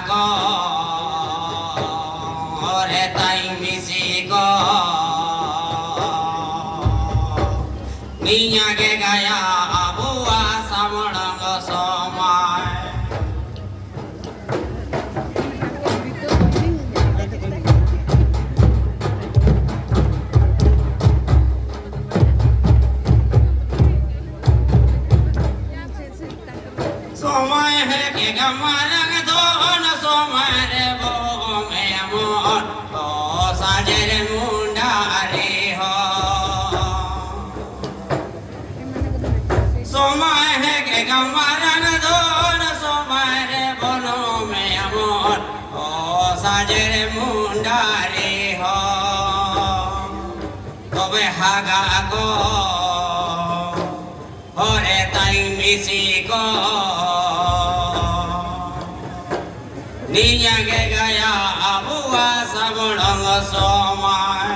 ko ore tai misi ko ninya ge gaya abuwa samanang somai somai he ge gamarang don somai re bo me amon to sajere mundare ho somai he ge gamarang don somai re bono me amon to sajere mundare ho tobe haga ko ore tai misi ko ninya ge gaya abuwa samanang somai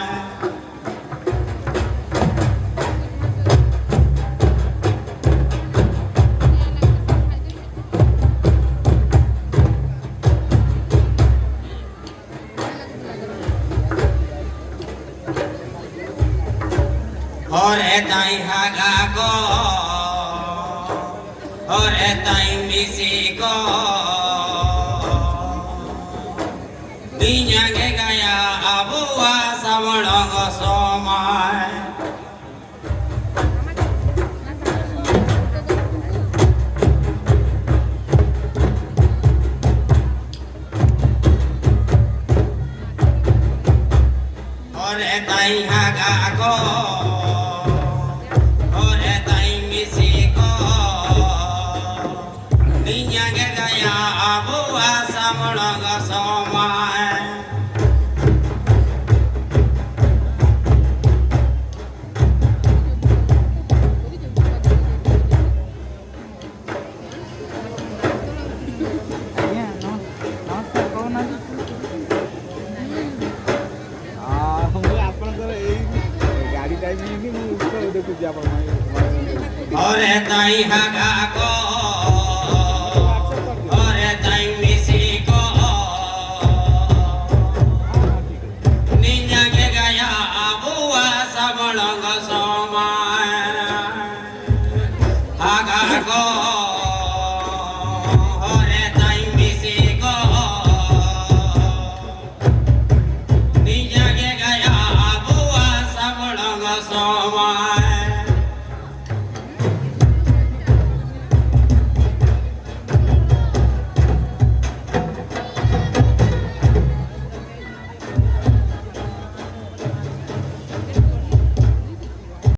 ore tai haga ko ore tai misi ko ninya ge gaya abuwa samanang somai ore tai haga ko ore tai misi ko ninya ge gaya abuwa samanang somai ore tai haga ko ore tai misi ko ninya ge gaya abuwa samanang somai haga ko ore tai misi ko ninya ge gaya abuwa samanang somai